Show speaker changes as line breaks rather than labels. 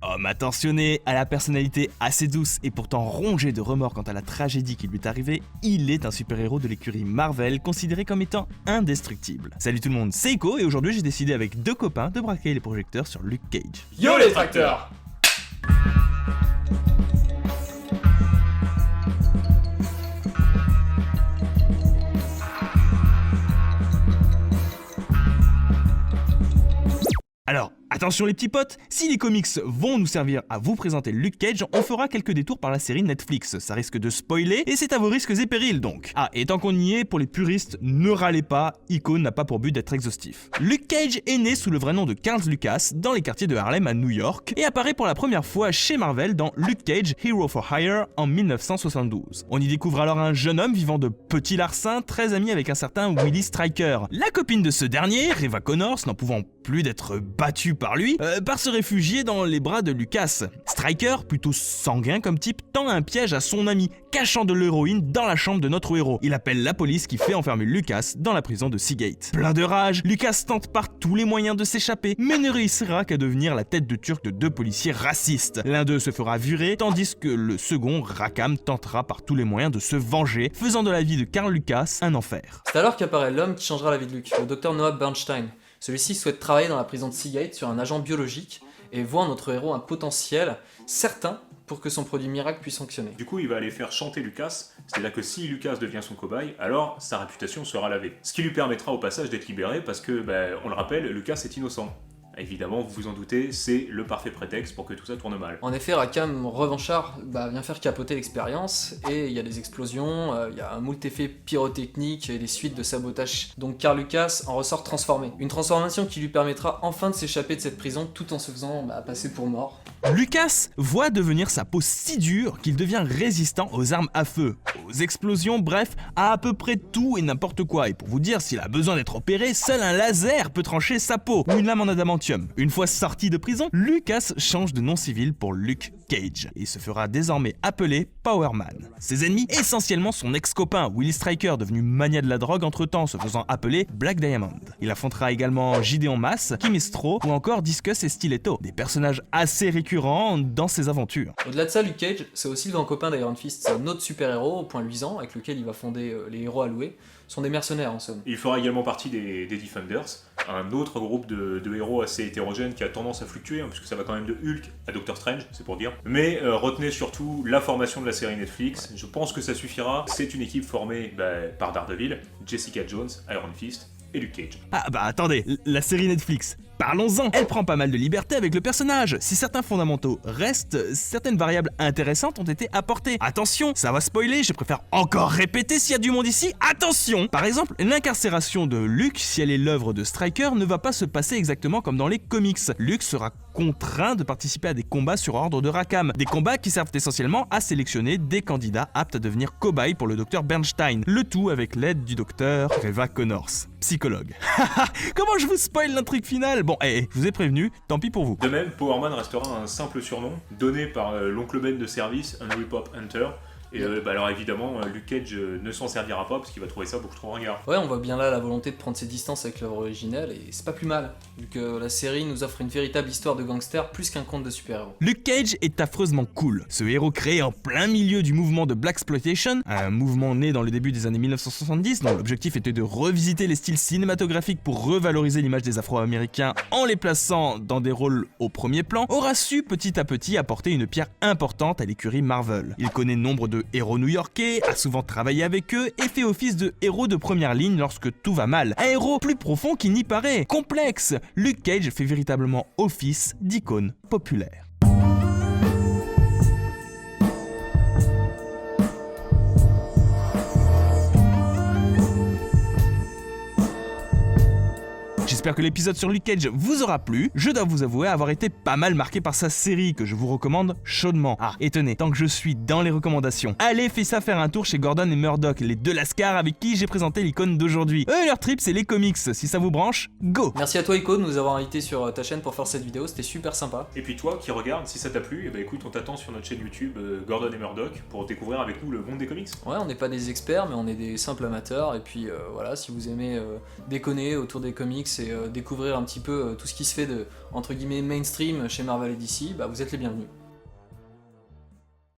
Homme attentionné, à la personnalité assez douce et pourtant rongé de remords quant à la tragédie qui lui est arrivée, il est un super-héros de l'écurie Marvel considéré comme étant indestructible. Salut tout le monde, c'est Iko et aujourd'hui j'ai décidé avec deux copains de braquer les projecteurs sur Luke Cage.
Yo les tracteurs!
Alors, attention les petits potes, si les comics vont nous servir à vous présenter Luke Cage, on fera quelques détours par la série Netflix, ça risque de spoiler et c'est à vos risques et périls donc. Ah, et tant qu'on y est, pour les puristes, ne râlez pas, Iko n'a pas pour but d'être exhaustif. Luke Cage est né sous le vrai nom de Carl Lucas dans les quartiers de Harlem à New York et apparaît pour la première fois chez Marvel dans Luke Cage Hero for Hire en 1972. On y découvre alors un jeune homme vivant de petits larcins, très ami avec un certain Willie Stryker. La copine de ce dernier, Reva Connors, n'en pouvant plus d'être battue par lui, part se réfugier dans les bras de Lucas. Stryker, plutôt sanguin comme type, tend un piège à son ami, cachant de l'héroïne dans la chambre de notre héros. Il appelle la police qui fait enfermer Lucas dans la prison de Seagate. Plein de rage, Lucas tente par tous les moyens de s'échapper, mais ne réussira qu'à devenir la tête de turc de deux policiers racistes. L'un d'eux se fera virer, tandis que le second, Rackham, tentera par tous les moyens de se venger, faisant de la vie de Carl Lucas un enfer.
C'est alors qu'apparaît l'homme qui changera la vie de Luke, le docteur Noah Bernstein. Celui-ci souhaite travailler dans la prison de Seagate sur un agent biologique et voit en notre héros un potentiel certain pour que son produit miracle puisse fonctionner.
Du coup, il va aller faire chanter Lucas, c'est-à-dire que si Lucas devient son cobaye, alors sa réputation sera lavée. Ce qui lui permettra au passage d'être libéré parce que, on le rappelle, Lucas est innocent. Évidemment, vous vous en doutez, c'est le parfait prétexte pour que tout ça tourne mal.
En effet, Rackham, revanchard, vient faire capoter l'expérience, et il y a des explosions, il y a un moult effet pyrotechnique et des suites de sabotage. Donc Carl Lucas en ressort transformé. Une transformation qui lui permettra enfin de s'échapper de cette prison tout en se faisant passer pour mort.
Lucas voit devenir sa peau si dure qu'il devient résistant aux armes à feu, aux explosions, bref, à peu près tout et n'importe quoi. Et pour vous dire, s'il a besoin d'être opéré, seul un laser peut trancher sa peau, ou une lame en adamantium. Une fois sorti de prison, Lucas change de nom civil pour Luke Cage et se fera désormais appeler Power Man. Ses ennemis, essentiellement son ex-copain Willie Stryker, devenu mania de la drogue entre-temps, se faisant appeler Black Diamond. Il affrontera également Gideon Mass, Kimistro ou encore Discus et Stiletto, des personnages assez récurrents dans ses aventures.
Au-delà de ça, Luke Cage, c'est aussi le grand copain d'Iron Fist, c'est un autre super-héros au point luisant avec lequel il va fonder les héros alloués. Ce sont des mercenaires en somme.
Il fera également partie des Defenders, un autre groupe de héros assez hétérogène qui a tendance à fluctuer, puisque ça va quand même de Hulk à Doctor Strange, c'est pour dire. Mais retenez surtout la formation de la série Netflix, je pense que ça suffira. C'est une équipe formée par Daredevil, Jessica Jones, Iron Fist et Luke Cage.
Ah attendez, la série Netflix, parlons-en. Elle prend pas mal de liberté avec le personnage. Si certains fondamentaux restent, certaines variables intéressantes ont été apportées. Attention, ça va spoiler, je préfère encore répéter s'il y a du monde ici. Attention! Par exemple, l'incarcération de Luke, si elle est l'œuvre de Stryker, ne va pas se passer exactement comme dans les comics. Luke sera contraint de participer à des combats sur ordre de Rackham. Des combats qui servent essentiellement à sélectionner des candidats aptes à devenir cobayes pour le docteur Bernstein. Le tout avec l'aide du docteur Reva Connors, psychologue. Comment je vous spoil l'intrigue finale? Bon, je vous ai prévenu, tant pis pour vous.
De même, Power Man restera un simple surnom donné par l'oncle Ben de service, un Rip-Hop Hunter. Et alors évidemment, Luke Cage ne s'en servira pas parce qu'il va trouver ça beaucoup trop ringard.
Ouais, on voit bien là la volonté de prendre ses distances avec l'œuvre originelle et c'est pas plus mal, vu que la série nous offre une véritable histoire de gangster plus qu'un conte de super-héros.
Luke Cage est affreusement cool. Ce héros créé en plein milieu du mouvement de Blaxploitation, un mouvement né dans le début des années 1970 dont l'objectif était de revisiter les styles cinématographiques pour revaloriser l'image des Afro-Américains en les plaçant dans des rôles au premier plan, aura su petit à petit apporter une pierre importante à l'écurie Marvel. Il connaît nombre de héros new-yorkais, a souvent travaillé avec eux et fait office de héros de première ligne lorsque tout va mal. Un héros plus profond qu'il n'y paraît, complexe. Luke Cage fait véritablement office d'icône populaire. J'espère que l'épisode sur Luke Cage vous aura plu. Je dois vous avouer avoir été pas mal marqué par sa série que je vous recommande chaudement. Ah, et tenez, tant que je suis dans les recommandations, allez faire un tour chez Gordon et Murdoch, les deux lascars avec qui j'ai présenté l'icône d'aujourd'hui. Eux, leur trip, c'est les comics. Si ça vous branche, go!
Merci à toi Iko de nous avoir invités sur ta chaîne pour faire cette vidéo, c'était super sympa.
Et puis toi qui regardes, si ça t'a plu, écoute, on t'attend sur notre chaîne YouTube Gordon et Murdoch pour découvrir avec nous le monde des comics.
Ouais, on n'est pas des experts, mais on est des simples amateurs. Et puis voilà, si vous aimez déconner autour des comics et découvrir un petit peu tout ce qui se fait de, entre guillemets, mainstream chez Marvel et DC, bah, vous êtes les bienvenus.